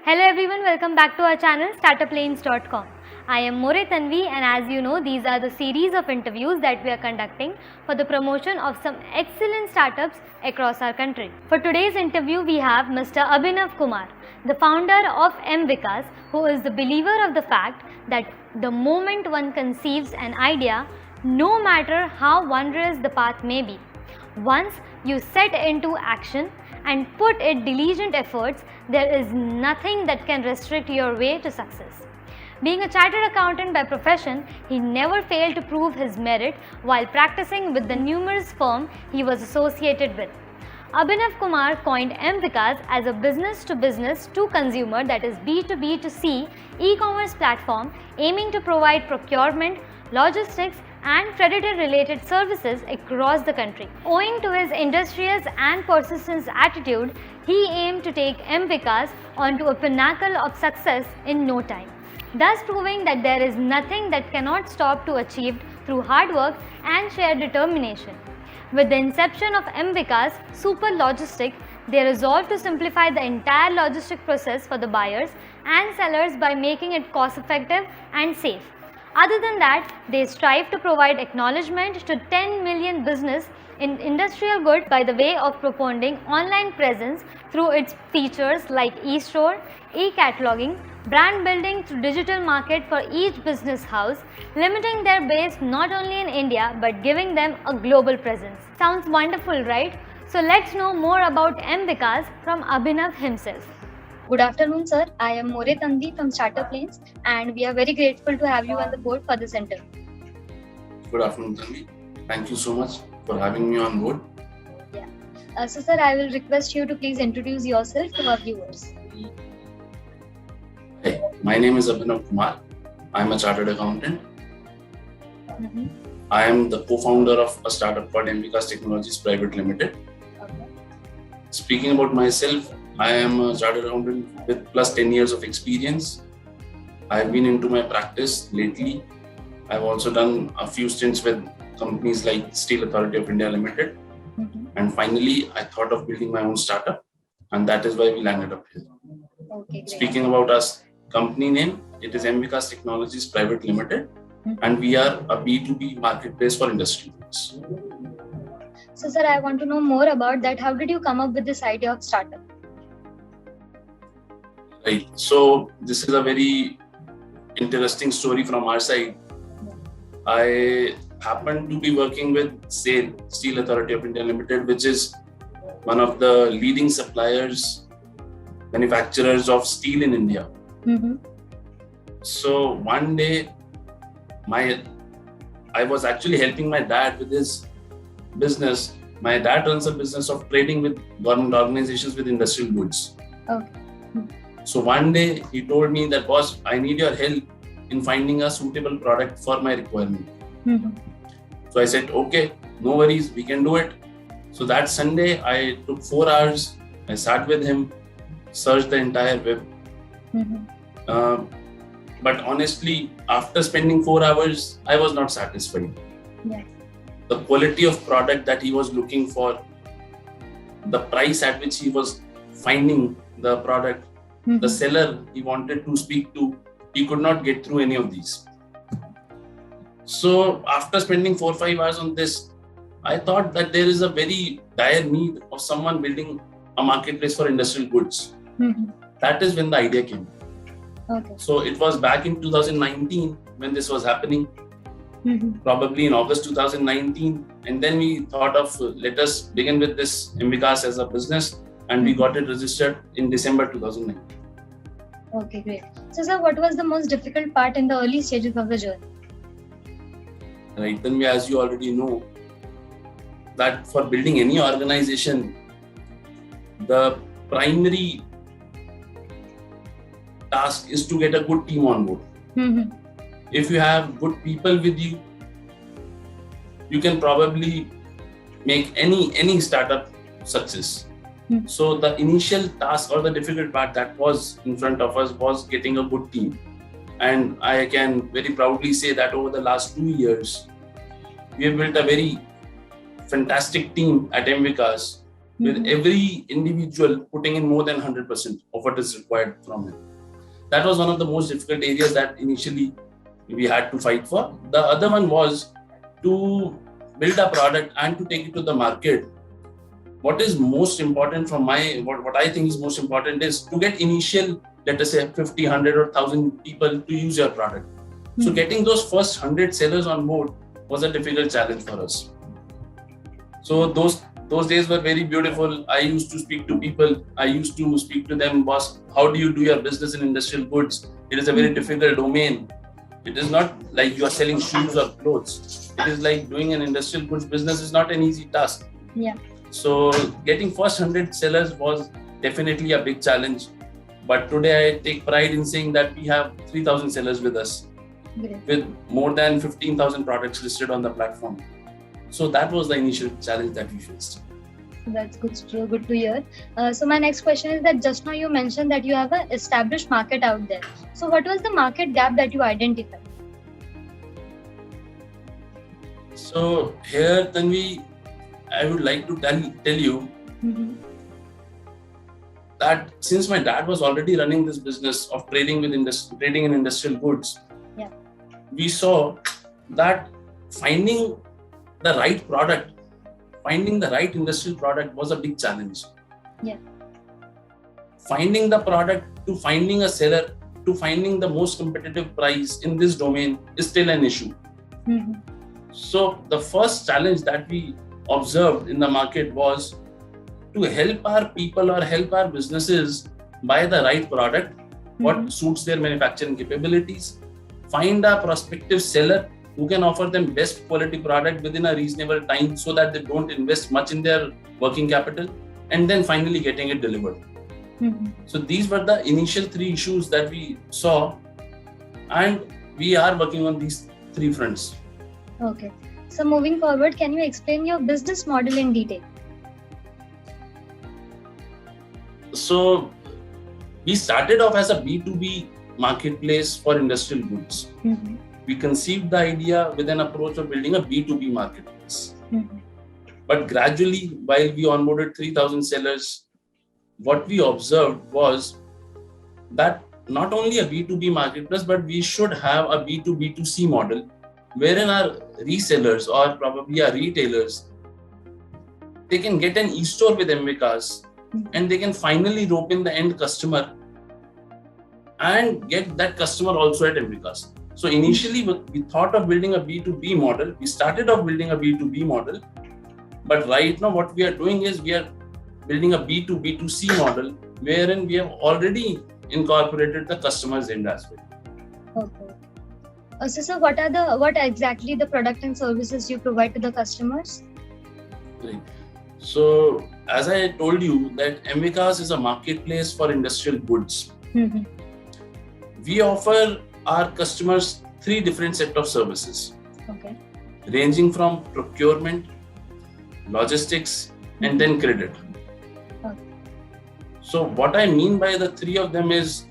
Hello everyone, welcome back to our channel startuplanes.com. I am More Tanvi, and as you know, these are the series of interviews that we are conducting for the promotion of some excellent startups across our country. For today's interview, we have Mr. Abhinav Kumar, the founder of mVikas, who is the believer of the fact that the moment one conceives an idea, no matter how wondrous the path may be, once you set into action and put in diligent efforts, there is nothing that can restrict your way to success. Being a chartered accountant by profession, he never failed to prove his merit while practicing with the numerous firms he was associated with. Abhinav Kumar coined mVikas as a business to consumer, that is B2B to C e-commerce platform aiming to provide procurement, logistics and creditor-related services across the country. Owing to his industrious and persistent attitude, he aimed to take mVikas onto a pinnacle of success in no time, thus proving that there is nothing that cannot stop to achieve through hard work and sheer determination. With the inception of mVikas Super Logistic, they resolved to simplify the entire logistic process for the buyers and sellers by making it cost-effective and safe. Other than that, they strive to provide acknowledgement to 10 million business in industrial goods by the way of propounding online presence through its features like e-store, e-cataloging, brand building through digital market for each business house, limiting their base not only in India but giving them a global presence. Sounds wonderful, right? So let's know more about mVikas from Abhinav himself. Good afternoon, sir. I am More Tanvi from Startup Lanes, and we are very grateful to have you on the board for this interview. Good afternoon, Tanvi. Thank you so much for having me on board. So, sir, I will request you to please introduce yourself to our viewers. Hey, my name is Abhinav Kumar. I am a chartered accountant. I am the co-founder of a startup called mVikas Technologies Private Limited. Okay. Speaking about myself, I am a chartered accountant with plus 10 years of experience. I have been into my practice lately. I have also done a few stints with companies like Steel Authority of India Limited. And finally, I thought of building my own startup, and that is why we landed up here. Okay, great. Speaking about us, company name, it is mVikas Technologies Private Limited, and we are a B2B marketplace for industry goods. So, sir, I want to know more about that. How did you come up with this idea of startup? Right. So this is a very interesting story from our side. I happened to be working with SAIL, Steel Authority of India Limited, which is one of the leading suppliers, manufacturers of steel in India. So one day, I was actually helping my dad with his business. My dad runs a business of trading with government organizations with industrial goods. Okay. So one day he told me that, boss, I need your help in finding a suitable product for my requirement. So I said, okay, no worries, we can do it. So that Sunday I took 4 hours. I sat with him, searched the entire web. But honestly, after spending 4 hours, I was not satisfied. The quality of product that he was looking for, the price at which he was finding the product, the seller he wanted to speak to, he could not get through any of these. So after spending 4 or 5 hours on this, I thought that there is a very dire need of someone building a marketplace for industrial goods. That is when the idea came. Okay. So it was back in 2019 when this was happening, probably in August 2019. And then we thought of let us begin with this mVikas as a business, and we got it registered in December 2019. Okay, great. So, sir, what was the most difficult part in the early stages of the journey? Right, then as you already know, that for building any organization, the primary task is to get a good team on board. If you have good people with you, you can probably make any startup success. So the initial task or the difficult part that was in front of us was getting a good team. And I can very proudly say that over the last 2 years, we have built a very fantastic team at mVikas with every individual putting in more than 100% of what is required from him. That was one of the most difficult areas that initially we had to fight for. The other one was to build a product and to take it to the market. What is most important from what I think is most important is to get initial, let us say 50, 100 or 1,000 people to use your product. So getting those first 100 sellers on board was a difficult challenge for us. So those days were very beautiful. I used to speak to people. I used to speak to them, boss, how do you do your business in industrial goods? It is a very difficult domain. It is not like you are selling shoes or clothes. It is like doing an industrial goods business is not an easy task. Yeah. So getting first 100 sellers was definitely a big challenge. But today I take pride in saying that we have 3,000 sellers with us. Great. With more than 15,000 products listed on the platform. So that was the initial challenge that we faced. That's good to hear. So my next question is that just now you mentioned that you have an established market out there. So what was the market gap that you identified? So here, Tanvi, I would like to tell you that since my dad was already running this business of trading in industrial goods, we saw that finding the right product, finding the right industrial product was a big challenge. Yeah. Finding the product to finding a seller to finding the most competitive price in this domain is still an issue. So the first challenge that we observed in the market was to help our people or help our businesses buy the right product, what suits their manufacturing capabilities, find a prospective seller who can offer them best quality product within a reasonable time so that they don't invest much in their working capital, and then finally getting it delivered. So these were the initial 3 issues that we saw, and we are working on these 3 fronts. Okay. So moving forward, can you explain your business model in detail? So we started off as a B2B marketplace for industrial goods. We conceived the idea with an approach of building a B2B marketplace. But gradually, while we onboarded 3,000 sellers, what we observed was that not only a B2B marketplace, but we should have a B2B2C model wherein our resellers or probably our retailers, they can get an e-store with MVCars and they can finally rope in the end customer and get that customer also at MVCars. So initially we thought of building a B2B model. We started off building a B2B model, but right now what we are doing is we are building a B2B2C model wherein we have already incorporated the customer's end as well. Okay. So what exactly the product and services you provide to the customers? Right. So as I told you that MVCars is a marketplace for industrial goods. We offer our customers 3 different set of services. Okay. Ranging from procurement, logistics, and then credit. Okay. So what I mean by the 3 of them is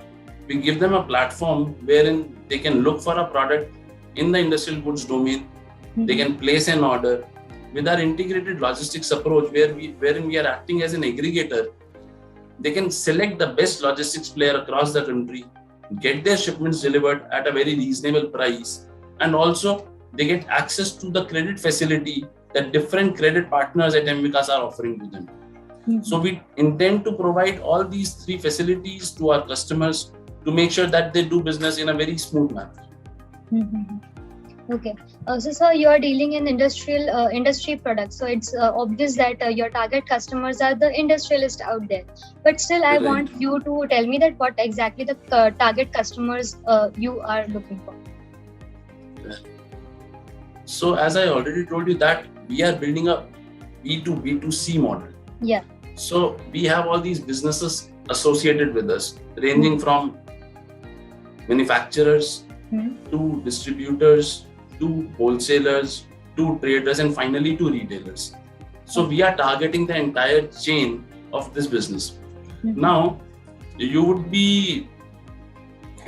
we give them a platform wherein they can look for a product in the industrial goods domain. They can place an order. With our integrated logistics approach wherein we are acting as an aggregator, they can select the best logistics player across the country, get their shipments delivered at a very reasonable price, and also they get access to the credit facility that different credit partners at MVCars are offering to them. So we intend to provide all these 3 facilities to our customers to make sure that they do business in a very smooth manner. Okay. So sir, you are dealing in industry products. So it's obvious that your target customers are the industrialists out there. But still, I want you to tell me that what exactly the target customers you are looking for. So as I already told you that we are building a B2B2C model. Yeah. So we have all these businesses associated with us, ranging from manufacturers to distributors, to wholesalers, to traders, and finally to retailers. So we are targeting the entire chain of this business. Now, you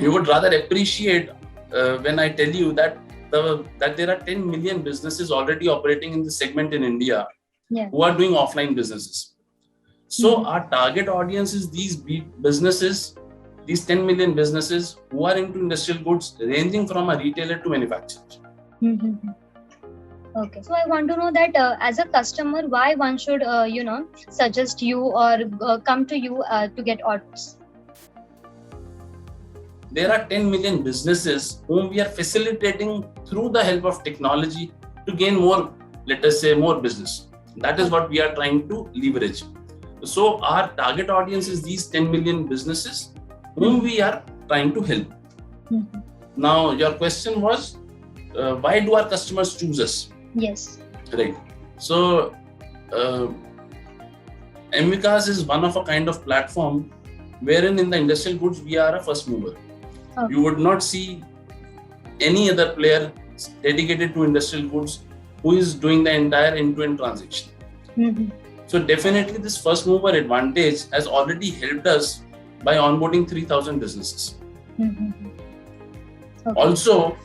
would rather appreciate when I tell you that there are 10 million businesses already operating in this segment in India who are doing offline businesses. So our target audience is these businesses, these 10 million businesses who are into industrial goods, ranging from a retailer to manufacturers. Okay, so I want to know that as a customer, why one should, suggest you or come to you to get orders? There are 10 million businesses whom we are facilitating through the help of technology to gain more, let us say, more business. That is what we are trying to leverage. So our target audience is these 10 million businesses whom we are trying to help. Now, your question was, why do our customers choose us? Yes. Right. So, MVCAS is one of a kind of platform wherein in the industrial goods we are a first mover. Okay. You would not see any other player dedicated to industrial goods who is doing the entire end-to-end transaction. So definitely this first mover advantage has already helped us by onboarding 3,000 businesses. Okay. Also,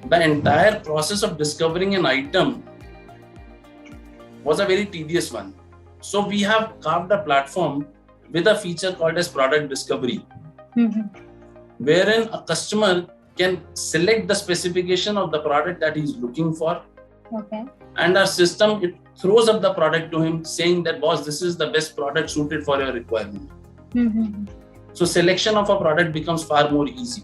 the entire process of discovering an item was a very tedious one. So we have carved a platform with a feature called as product discovery, wherein a customer can select the specification of the product that he's looking for. Okay. And our system, it throws up the product to him saying that, boss, this is the best product suited for your requirement. So selection of a product becomes far more easy.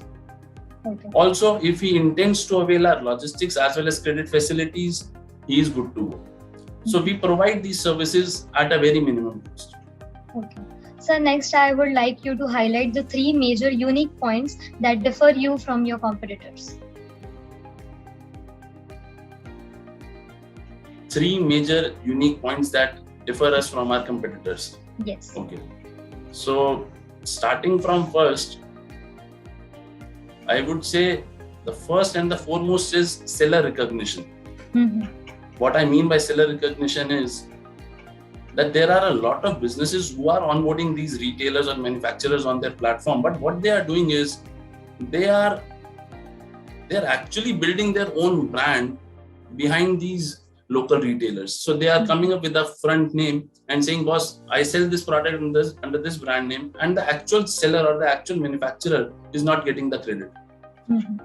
Okay. Also, if he intends to avail our logistics as well as credit facilities, he is good to go. So we provide these services at a very minimum cost. Okay. So next, I would like you to highlight the 3 major unique points that differ you from your competitors. 3 major unique points that differ us from our competitors. Yes. Okay. So starting from first, I would say the first and the foremost is seller recognition. What I mean by seller recognition is that there are a lot of businesses who are onboarding these retailers or manufacturers on their platform, but what they are doing is they're actually building their own brand behind these local retailers. So they are coming up with a front name and saying, boss, I sell this product under this brand name, and the actual seller or the actual manufacturer is not getting the credit.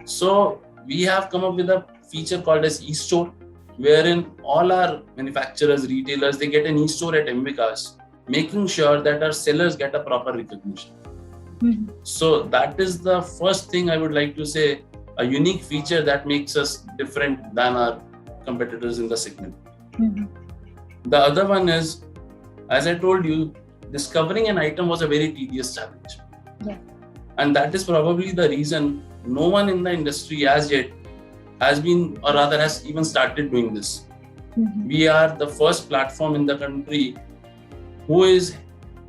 So we have come up with a feature called as e-store, wherein all our manufacturers, retailers, they get an e-store at MVCAS, making sure that our sellers get a proper recognition. So that is the first thing I would like to say, a unique feature that makes us different than our competitors in the segment. The other one is, as I told you, discovering an item was a very tedious challenge. Yeah. And that is probably the reason no one in the industry as yet has been, or rather has even started doing this. We are the first platform in the country who is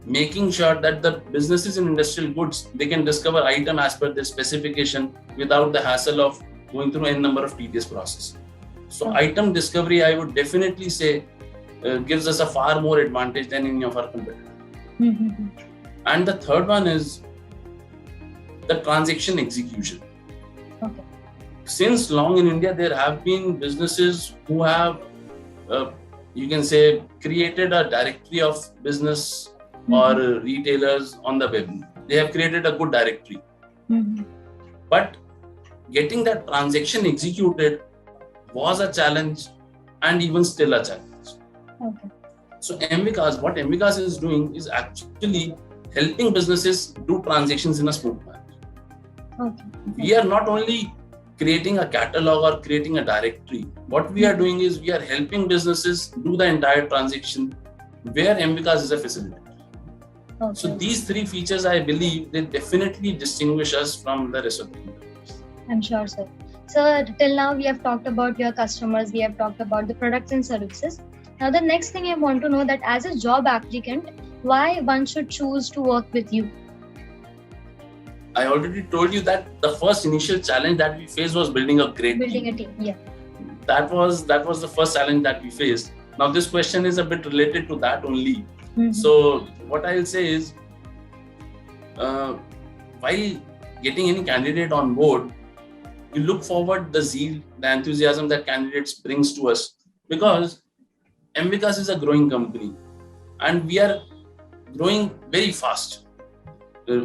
making sure that the businesses in industrial goods, they can discover item as per their specification without the hassle of going through n number of tedious process. So item discovery, I would definitely say, gives us a far more advantage than any of our competitors. And the third one is the transaction execution. Okay. Since long in India, there have been businesses who have, you can say, created a directory of business or retailers on the web. They have created a good directory. But getting that transaction executed was a challenge and even still a challenge. Okay. So MVCAS, what MVCAS is doing is actually helping businesses do transactions in a smooth manner. Okay. We are not only creating a catalog or creating a directory. What we are doing is we are helping businesses do the entire transaction where MVCAS is a facilitator. Okay. So these 3 features, I believe, they definitely distinguish us from the rest of the competitors. I'm sure, sir. So till now we have talked about your customers, we have talked about the products and services. Now the next thing I want to know, that as a job applicant, why one should choose to work with you? I already told you that the first initial challenge that we faced was building a great Building team. a team, yeah. That was the first challenge that we faced. Now this question is a bit related to that only. So what I'll say is, while getting any candidate on board, you look forward the zeal, the enthusiasm that candidates brings to us, because MVCAS is a growing company and we are growing very fast.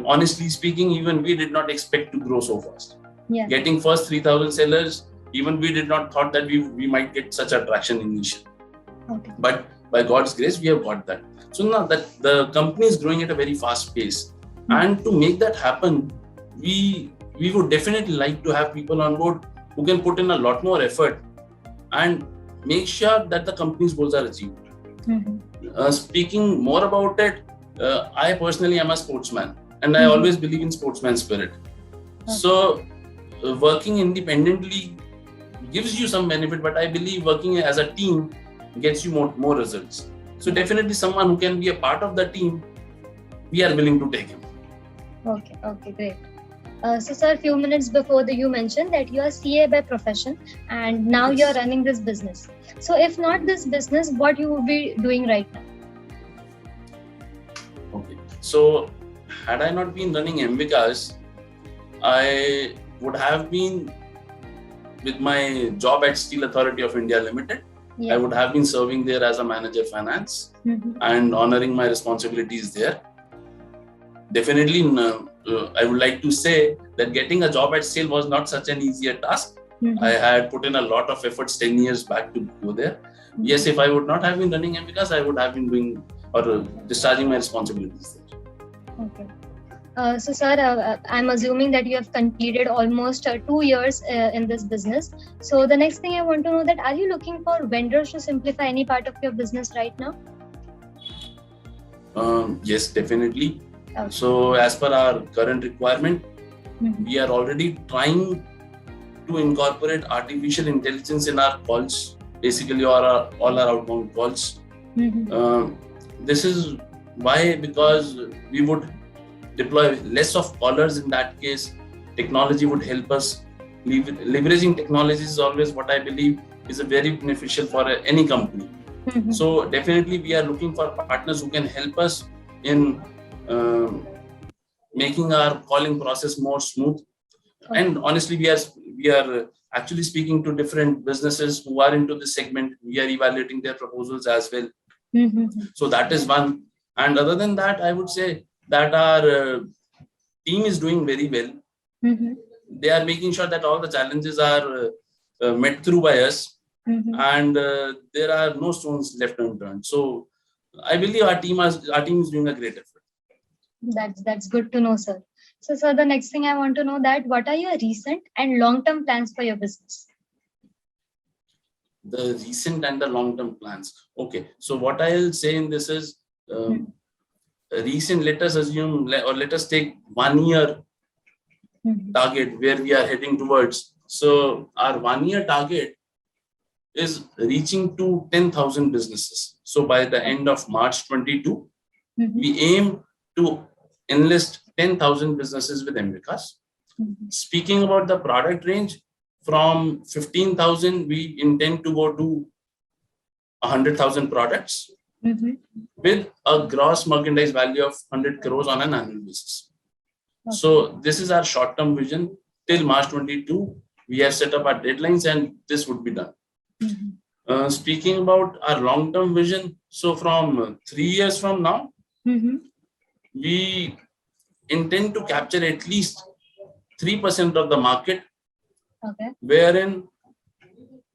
Honestly speaking, even we did not expect to grow so fast. Yeah. Getting first 3,000 sellers, even we did not thought that we might get such a traction initially. Okay. But by God's grace, we have got that. So now that the company is growing at a very fast pace, and to make that happen, we would definitely like to have people on board who can put in a lot more effort and make sure that the company's goals are achieved. Speaking more about it, I personally am a sportsman, and I always believe in sportsman spirit. So working independently gives you some benefit, but I believe working as a team gets you more results. So definitely someone who can be a part of the team, we are willing to take him. Okay, great. So sir, a few minutes before you mentioned that you are CA by profession and now Yes. you are running this business. So if not this business, what you would be doing right now? Okay. So had I not been running MVCAS, I would have been with my job at Steel Authority of India Limited. Yeah. I would have been serving there as a manager finance and honoring my responsibilities there. Definitely, I would like to say that getting a job at SAIL was not such an easier task. I had put in a lot of efforts 10 years back to go there. Yes, if I would not have been running MVCAS, I would have been doing or discharging my responsibilities there. Okay. So sir, I'm assuming that you have completed almost 2 years in this business. So the next thing I want to know that are you looking for vendors to simplify any part of your business right now? Yes, definitely. Okay. So as per our current requirement, we are already trying to incorporate artificial intelligence in our calls, basically all our outbound calls. This is why, because we would deploy less of callers in that case. Technology would help us. Leveraging technology is always what I believe is a very beneficial for any company. So definitely we are looking for partners who can help us in making our calling process more smooth. And honestly, we are actually speaking to different businesses who are into this segment. We are evaluating their proposals as well. So that is one. And other than that, I would say that our team is doing very well. They are making sure that all the challenges are met through by us, and there are no stones left unturned. So I believe our team is doing a great effort. That's good to know, sir. So sir, the next thing I want to know that what are your recent and long-term plans for your business? The recent and the long-term plans. Okay, so what I'll say in this is recent. Let us assume, or let us take 1 year target where we are heading towards. So our 1 year target is reaching to 10,000 businesses. So by the end of March 22, we aim to enlist 10,000 businesses with MVCAS. Speaking about the product range, from 15,000, we intend to go to 100,000 products with a gross merchandise value of 100 crores on an annual basis. So this is our short-term vision. Till March 22, we have set up our deadlines and this would be done. Speaking about our long-term vision, so from 3 years from now, we intend to capture at least 3% of the market, wherein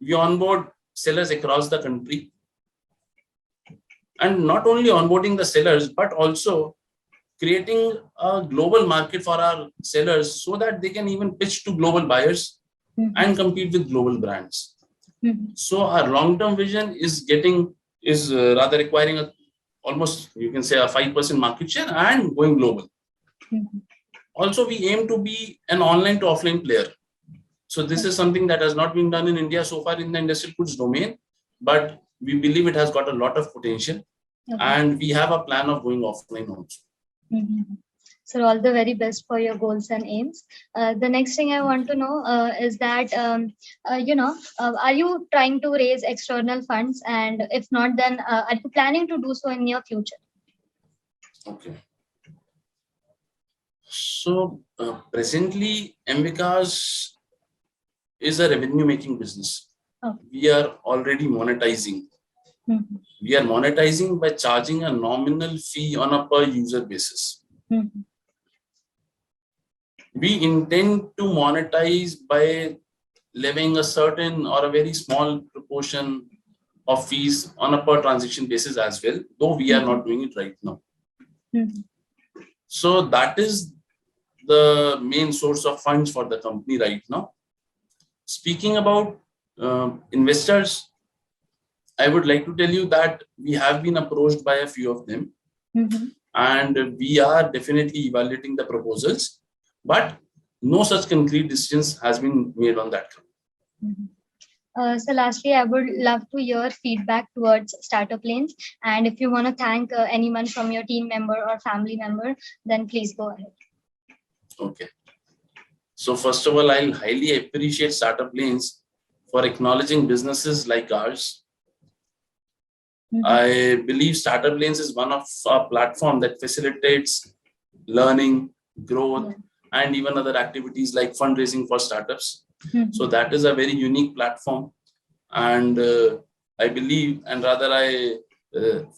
we onboard sellers across the country. And not only onboarding the sellers, but also creating a global market for our sellers so that they can even pitch to global buyers and compete with global brands. So our long-term vision is rather requiring almost, you can say, a 5% market share and going global. Also, we aim to be an online to offline player. So this is something that has not been done in India so far in the industrial goods domain, but we believe it has got a lot of potential, and we have a plan of going offline also. So all the very best for your goals and aims. The next thing I want to know is that, are you trying to raise external funds? And if not, then are you planning to do so in near future? Okay. So presently, MVCAS is a revenue-making business. We are already monetizing. Mhm. We are monetizing by charging a nominal fee on a per user basis. Mhm. We intend to monetize by levying a certain or a very small proportion of fees on a per transaction basis as well, though we are not doing it right now. Mhm. So that is the main source of funds for the company right now. Speaking about investors, I would like to tell you that we have been approached by a few of them, Mhm. and we are definitely evaluating the proposals, but no such concrete decisions has been made on that. Mhm. So lastly, I would love to hear feedback towards Startup Lanes. And if you want to thank anyone from your team member or family member, then please go ahead. Okay. So first of all, I'll highly appreciate Startup Lanes for acknowledging businesses like ours. Mhm. I believe Startup Lanes is one of our platform that facilitates learning, growth, and even other activities like fundraising for startups. Mhm. So that is a very unique platform. And I believe, and rather I,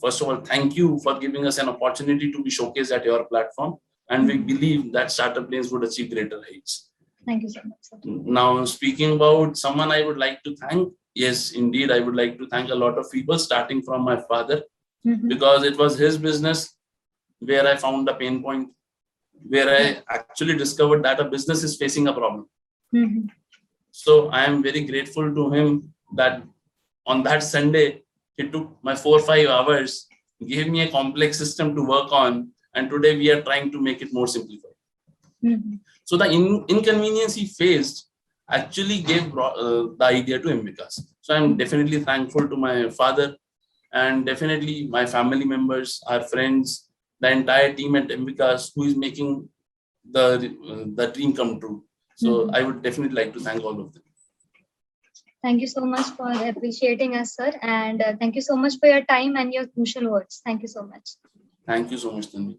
first of all, thank you for giving us an opportunity to be showcased at your platform. And we believe that Startup Lanes would achieve greater heights. Thank you so much, sir. Now, speaking about someone I would like to thank, yes, indeed, I would like to thank a lot of people, starting from my father, Mhm. because it was his business where I found the pain point, where I actually discovered that a business is facing a problem. Mhm. So I am very grateful to him that on that Sunday, he took my 4 or 5 hours, gave me a complex system to work on, and today we are trying to make it more simplified. Mhm. So the inconvenience he faced actually gave the idea to Ambicas. So I'm definitely thankful to my father and definitely my family members, our friends, the entire team at Ambicas who is making the dream come true. So I would definitely like to thank all of them. Thank you so much for appreciating us, sir. And thank you so much for your time and your crucial words. Thank you so much. Thank you so much, Tanvi.